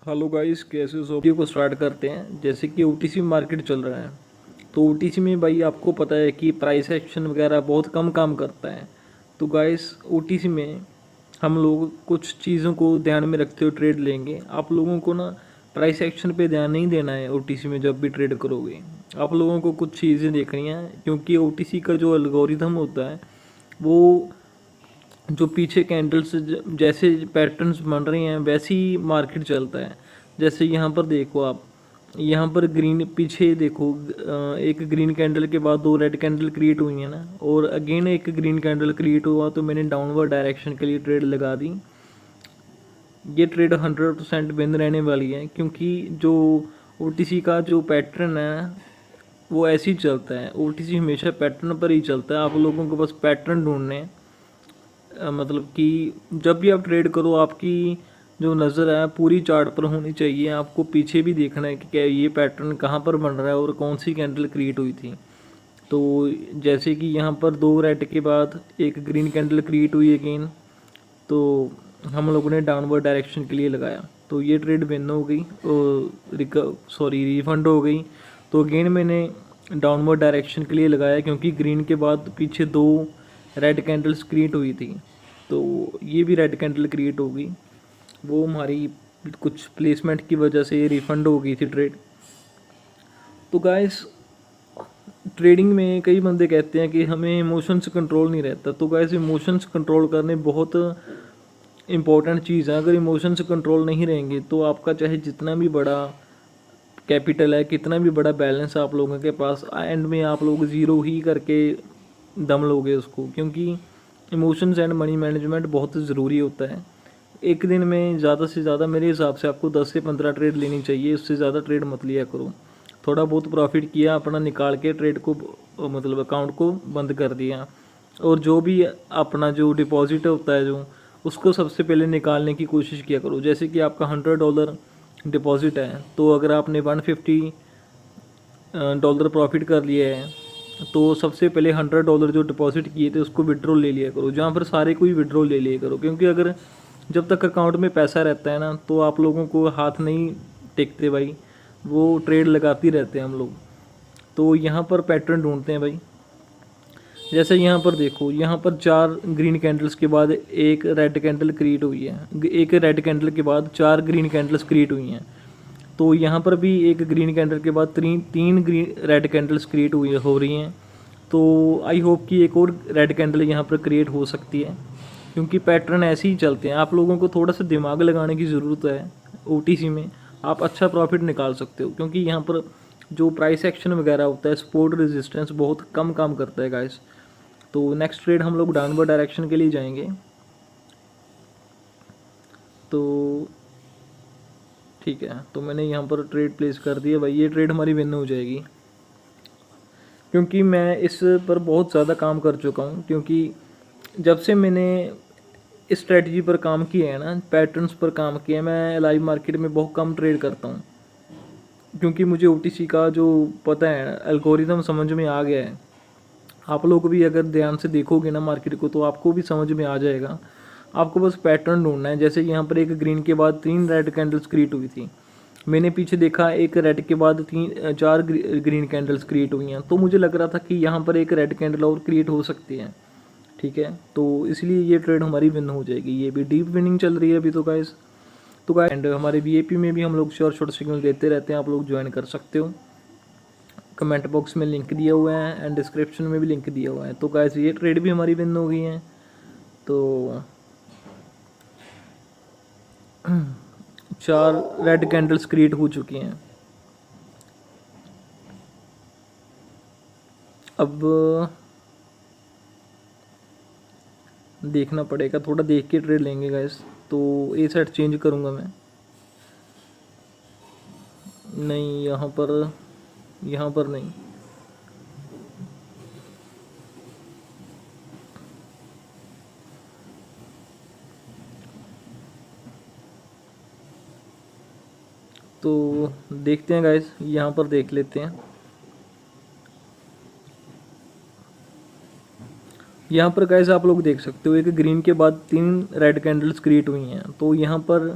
Hello guys, कैसे हो? Video को स्टार्ट करते हैं। जैसे कि ओटीसी मार्केट चल रहा है, तो ओटीसी में भाई आपको पता है कि प्राइस एक्शन वगैरह बहुत कम काम करता है। तो गाइस, ओटीसी में हम लोग कुछ चीज़ों को ध्यान में रखते हुए ट्रेड लेंगे। आप लोगों को ना प्राइस एक्शन पे ध्यान नहीं देना है। ओटीसी में जब भी ट्रेड करोगे, आप लोगों को कुछ चीज़ें देखनी हैं, क्योंकि ओटीसी का जो एल्गोरिथम होता है वो जो पीछे कैंडल्स जैसे पैटर्न्स बन रहे हैं वैसे ही मार्केट चलता है। जैसे यहाँ पर देखो आप, यहाँ पर ग्रीन पीछे देखो, एक ग्रीन कैंडल के बाद दो रेड कैंडल क्रिएट हुई है ना, और अगेन एक ग्रीन कैंडल क्रिएट हुआ, तो मैंने डाउनवर्ड डायरेक्शन के लिए ट्रेड लगा दी। ये ट्रेड 100% विन रहने वाली है, क्योंकि जो ओटीसी का जो पैटर्न है वो ऐसे ही चलता है। ओटीसी हमेशा पैटर्न पर ही चलता है। आप लोगों को बस पैटर्न ढूंढने हैं। मतलब कि जब भी आप ट्रेड करो, आपकी जो नज़र है पूरी चार्ट पर होनी चाहिए। आपको पीछे भी देखना है कि क्या ये पैटर्न कहाँ पर बन रहा है और कौन सी कैंडल क्रिएट हुई थी। तो जैसे कि यहाँ पर दो रेड के बाद एक ग्रीन कैंडल क्रिएट हुई अगेन, तो हम लोगों ने डाउनवर्ड डायरेक्शन के लिए लगाया, तो ये ट्रेड विन हो गई और रिफंड हो गई। तो अगेन मैंने डाउनवर्ड डायरेक्शन के लिए लगाया, क्योंकि ग्रीन के बाद पीछे दो रेड कैंडल्स क्रिएट हुई थी, तो ये भी रेड कैंडल क्रिएट हो गई। वो हमारी कुछ प्लेसमेंट की वजह से रिफंड हो गई थी ट्रेड। तो गाइस, ट्रेडिंग में कई बंदे कहते हैं कि हमें इमोशंस कंट्रोल नहीं रहता। तो गाइस, इमोशंस कंट्रोल करने बहुत इम्पोर्टेंट चीज़ है। अगर इमोशंस कंट्रोल नहीं रहेंगे तो आपका चाहे जितना भी बड़ा कैपिटल है, कितना भी बड़ा बैलेंस आप लोगों के पास, एंड में आप लोग ज़ीरो ही करके दम लोगे उसको, क्योंकि इमोशंस एंड मनी मैनेजमेंट बहुत ज़रूरी होता है। एक दिन में ज़्यादा से ज़्यादा मेरे हिसाब से आपको 10 से 15 ट्रेड लेनी चाहिए। उससे ज़्यादा ट्रेड मत लिया करो। थोड़ा बहुत प्रॉफिट किया अपना, निकाल के ट्रेड को मतलब अकाउंट को बंद कर दिया। और जो भी अपना जो डिपॉजिट होता है जो, उसको सबसे पहले निकालने की कोशिश किया करो। जैसे कि आपका $100 डिपॉजिट है, तो अगर आपने $150 प्रॉफिट कर लिया है, तो सबसे पहले $100 जो डिपॉजिट किए थे उसको विड्रॉल ले लिया करो। जहाँ पर सारे को ही विड्रॉल ले लिया करो, क्योंकि अगर जब तक अकाउंट में पैसा रहता है ना, तो आप लोगों को हाथ नहीं टेकते भाई, वो ट्रेड लगाती रहते हैं हम लोग। तो यहाँ पर पैटर्न ढूंढते हैं भाई। जैसे यहाँ पर देखो, यहाँ पर 4 ग्रीन कैंडल्स के बाद एक रेड कैंडल क्रिएट हुई है। एक रेड कैंडल के बाद 4 ग्रीन कैंडल्स क्रिएट हुई हैं। तो यहाँ पर भी एक ग्रीन कैंडल के बाद तीन ग्रीन रेड कैंडल्स क्रिएट हुई हो रही हैं। तो आई होप कि एक और रेड कैंडल यहाँ पर क्रिएट हो सकती है, क्योंकि पैटर्न ऐसे ही चलते हैं। आप लोगों को थोड़ा सा दिमाग लगाने की ज़रूरत है। ओटीसी में आप अच्छा प्रॉफिट निकाल सकते हो, क्योंकि यहाँ पर जो प्राइस एक्शन वगैरह होता है, सपोर्ट रेजिस्टेंस बहुत कम काम करता है गाइस। तो नेक्स्ट ट्रेड हम लोग डाउनवर्ड डायरेक्शन के लिए जाएंगे। तो ठीक है, तो मैंने यहाँ पर ट्रेड प्लेस कर दिया भाई। ये ट्रेड हमारी विन हो जाएगी, क्योंकि मैं इस पर बहुत ज़्यादा काम कर चुका हूँ। क्योंकि जब से मैंने इस स्ट्रेटजी पर काम किया है ना, पैटर्न्स पर काम किया है, मैं लाइव मार्केट में बहुत कम ट्रेड करता हूँ, क्योंकि मुझे ओटीसी का जो पता है एल्गोरिथम समझ में आ गया है। आप लोग भी अगर ध्यान से देखोगे ना मार्केट को, तो आपको भी समझ में आ जाएगा। आपको बस पैटर्न ढूंढना है। जैसे यहाँ पर एक ग्रीन के बाद 3 रेड कैंडल्स क्रिएट हुई थी, मैंने पीछे देखा एक रेड के बाद 4 ग्रीन कैंडल्स क्रिएट हुई हैं, तो मुझे लग रहा था कि यहाँ पर एक रेड कैंडल और क्रिएट हो सकती है। ठीक है, तो इसलिए ये ट्रेड हमारी विन हो जाएगी। ये भी डीप विनिंग चल रही है अभी तो गाइस। तो गाइस, एंड हमारे वीआईपी में भी हम लोग शॉर्ट सिग्नल देते रहते हैं, आप लोग ज्वाइन कर सकते हो। कमेंट बॉक्स में लिंक दिया हुआ है एंड डिस्क्रिप्शन में भी लिंक दिया हुआ है। तो गाइस, ये ट्रेड भी हमारी विन हो गई है। तो 4 रेड कैंडल्स क्रिएट हो चुकी हैं। अब देखना पड़ेगा, थोड़ा देख के ट्रेड लेंगे गाइस। तो ए सेट चेंज करूँगा मैं। नहीं, यहाँ पर नहीं। तो देखते हैं गाइस, यहाँ पर देख लेते हैं। यहाँ पर गाइस आप लोग देख सकते हो, एक ग्रीन के बाद 3 रेड कैंडल्स क्रिएट हुई हैं। तो यहाँ पर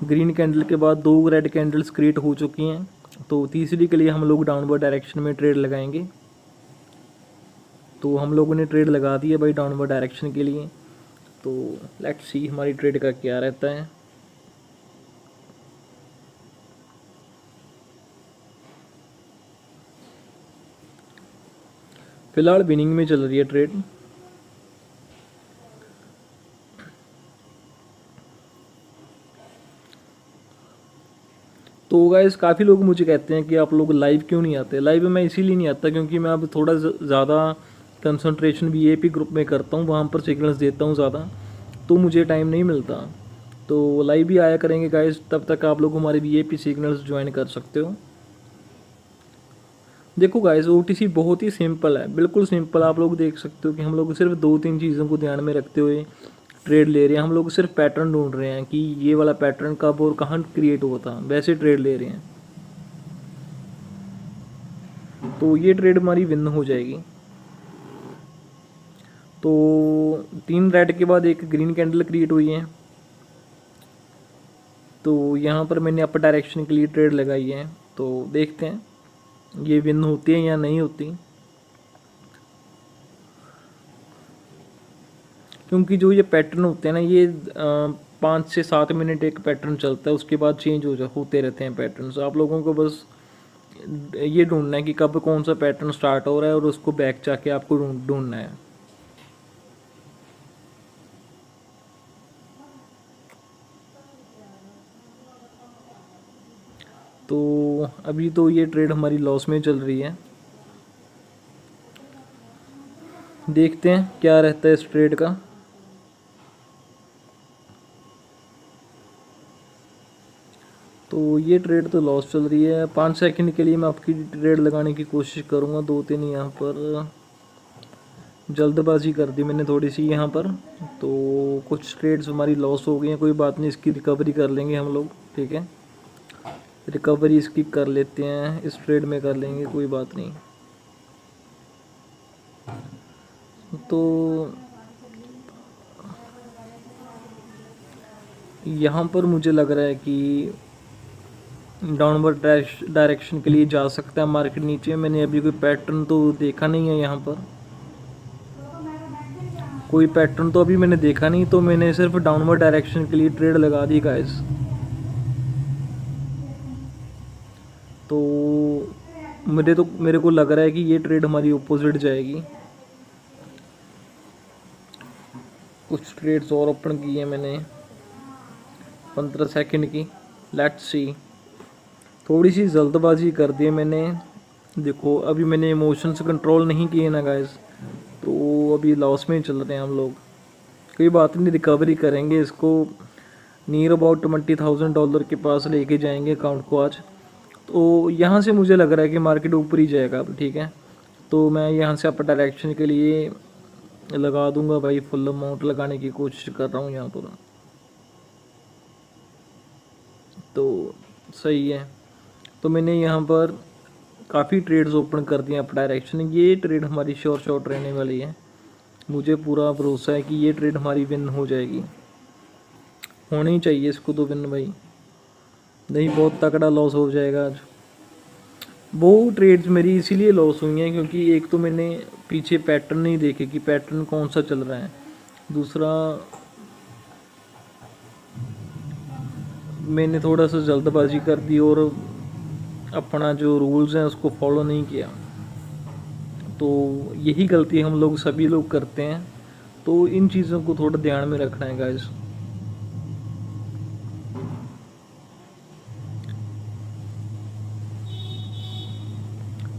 ग्रीन कैंडल के बाद 2 रेड कैंडल्स क्रिएट हो चुकी हैं, तो तीसरी के लिए हम लोग डाउनवर्ड डायरेक्शन में ट्रेड लगाएंगे। तो हम लोगों ने ट्रेड लगा दी है भाई डाउनवर्ड डायरेक्शन के लिए। तो लेट्स सी हमारी ट्रेड का क्या रहता है। फिलहाल विनिंग में चल रही है ट्रेड। तो गाइस काफ़ी लोग मुझे कहते हैं कि आप लोग लाइव क्यों नहीं आते। लाइव मैं इसीलिए नहीं आता क्योंकि मैं अब थोड़ा ज़्यादा कंसंट्रेशन वीआईपी ग्रुप में करता हूँ, वहाँ पर सिग्नल्स देता हूँ ज़्यादा, तो मुझे टाइम नहीं मिलता। तो लाइव भी आया करेंगे गाइस, तब तक आप लोग हमारे वीआईपी सिग्नल्स ज्वाइन कर सकते हो। देखो गाइस ओटीसी बहुत ही सिंपल है, बिल्कुल सिंपल। आप लोग देख सकते हो कि हम लोग सिर्फ 2-3 चीज़ों को ध्यान में रखते हुए ट्रेड ले रहे हैं। हम लोग सिर्फ पैटर्न ढूंढ रहे हैं कि ये वाला पैटर्न कब और कहाँ क्रिएट हुआ था, वैसे ट्रेड ले रहे हैं। तो ये ट्रेड हमारी विन हो जाएगी। तो 3 रेड के बाद एक ग्रीन कैंडल क्रिएट हुई है, तो यहाँ पर मैंने अपर डायरेक्शन के लिए ट्रेड लगाई है। तो देखते हैं ये विन होती है या नहीं होती, क्योंकि जो ये पैटर्न होते हैं ना, ये 5 से 7 मिनट एक पैटर्न चलता है, उसके बाद चेंज होते रहते हैं पैटर्न। आप लोगों को बस ये ढूंढना है कि कब कौन सा पैटर्न स्टार्ट हो रहा है और उसको बैक जाके आपको ढूंढना है। तो अभी तो ये ट्रेड हमारी लॉस में चल रही है, देखते हैं क्या रहता है इस ट्रेड का। तो ये ट्रेड तो लॉस चल रही है। 5 सेकंड के लिए मैं आपकी ट्रेड लगाने की कोशिश करूँगा। 2-3 यहाँ पर जल्दबाजी कर दी मैंने थोड़ी सी यहाँ पर, तो कुछ ट्रेड्स हमारी लॉस हो गई हैं। कोई बात नहीं, इसकी रिकवरी कर लेंगे हम लोग, ठीक है। रिकवरी इसकी कर लेते हैं, इस ट्रेड में कर लेंगे, कोई बात नहीं। तो यहाँ पर मुझे लग रहा है कि डाउनवर्ड डायरेक्शन के लिए जा सकता है मार्केट नीचे। मैंने अभी कोई पैटर्न तो देखा नहीं है, यहाँ पर कोई पैटर्न तो अभी मैंने देखा नहीं, तो मैंने सिर्फ डाउनवर्ड डायरेक्शन के लिए ट्रेड लगा दी गाइस। तो मेरे को लग रहा है कि ये ट्रेड हमारी अपोजिट जाएगी। कुछ ट्रेड्स और ओपन की है मैंने 15 सेकंड की, लेट्स सी। थोड़ी सी जल्दबाजी कर दी है मैंने। देखो अभी मैंने इमोशंस कंट्रोल नहीं किए ना गाइस, तो अभी लॉस में चल रहे हैं हम लोग। कोई बात नहीं, रिकवरी करेंगे इसको। नियर अबाउट $20,000 के पास लेके जाएंगे अकाउंट को आज। तो यहाँ से मुझे लग रहा है कि मार्केट ऊपर ही जाएगा अब, ठीक है। तो मैं यहाँ से अपर डायरेक्शन के लिए लगा दूंगा भाई, फुल अमाउंट लगाने की कोशिश कर रहा हूँ यहाँ पर। तो सही है। तो मैंने यहाँ पर काफ़ी ट्रेड्स ओपन कर दिए अप डायरेक्शन। ये ट्रेड हमारी श्योर शॉट रहने वाली है, मुझे पूरा भरोसा है कि ये ट्रेड हमारी विन हो जाएगी। होनी ही चाहिए इसको तो विन भाई, नहीं बहुत तगड़ा लॉस हो जाएगा आज। वो ट्रेड्स मेरी इसीलिए लॉस हुई हैं क्योंकि एक तो मैंने पीछे पैटर्न नहीं देखे कि पैटर्न कौन सा चल रहा है, दूसरा मैंने थोड़ा सा जल्दबाजी कर दी और अपना जो रूल्स हैं उसको फॉलो नहीं किया। तो यही गलती हम लोग सभी लोग करते हैं, तो इन चीज़ों को थोड़ा ध्यान में रखना है गाइस।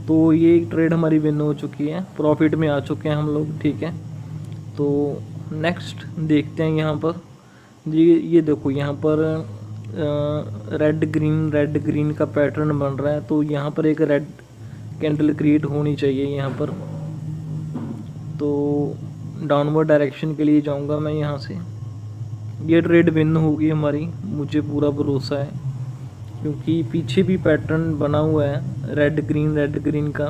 तो ये ट्रेड हमारी विन हो चुकी है, प्रॉफिट में आ चुके हैं हम लोग, ठीक है। तो नेक्स्ट देखते हैं यहाँ पर। ये देखो यहाँ पर रेड ग्रीन का पैटर्न बन रहा है, तो यहाँ पर एक रेड कैंडल क्रिएट होनी चाहिए यहाँ पर। तो डाउनवर्ड डायरेक्शन के लिए जाऊँगा मैं यहाँ से। ये ट्रेड विन होगी हमारी, मुझे पूरा भरोसा है, क्योंकि पीछे भी पैटर्न बना हुआ है रेड ग्रीन का।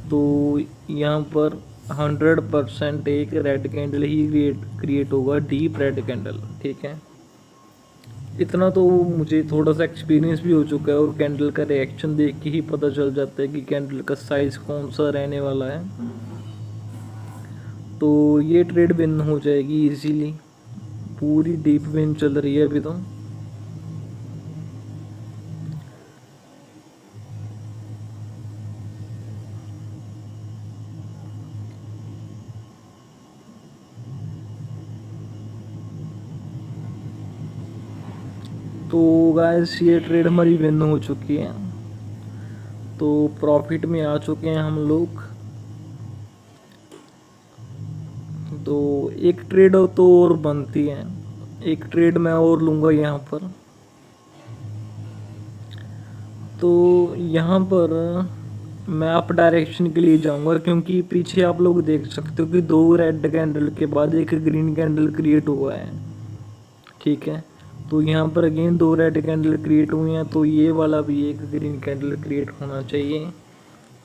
तो यहाँ पर 100% एक रेड कैंडल ही क्रिएट होगा, डीप रेड कैंडल, ठीक है। इतना तो मुझे थोड़ा सा एक्सपीरियंस भी हो चुका है, और कैंडल का रिएक्शन देख के ही पता चल जाता है कि कैंडल का साइज कौन सा रहने वाला है। तो ये ट्रेड विन हो जाएगी इजीली, पूरी डीप विन चल रही है अभी तो गाइस ये ट्रेड हमारी विन हो चुकी है, तो प्रॉफिट में आ चुके हैं हम लोग। तो एक ट्रेड तो और बनती है, एक ट्रेड मैं और लूँगा यहाँ पर। तो यहाँ पर मैं अप डायरेक्शन के लिए जाऊँगा, क्योंकि पीछे आप लोग देख सकते हो कि 2 रेड कैंडल के बाद एक ग्रीन कैंडल क्रिएट हुआ है, ठीक है। तो यहाँ पर अगेन 2 रेड कैंडल क्रिएट हुए हैं, तो ये वाला भी एक ग्रीन कैंडल क्रिएट होना चाहिए,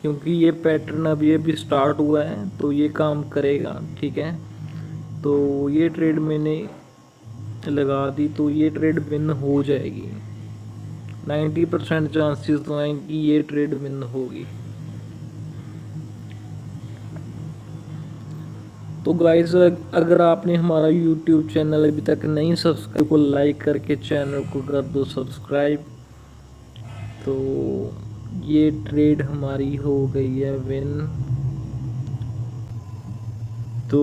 क्योंकि ये पैटर्न अभी अभी स्टार्ट हुआ है तो ये काम करेगा, ठीक है। तो ये ट्रेड मैंने लगा दी, तो ये ट्रेड विन हो जाएगी। 90% चांसेस तो हैं कि ये ट्रेड विन होगी। तो गाइस, अगर आपने हमारा यूट्यूब चैनल अभी तक नहीं सब्सक्राइब, को लाइक करके चैनल को कर दो सब्सक्राइब। तो ये ट्रेड हमारी हो गई है विन। तो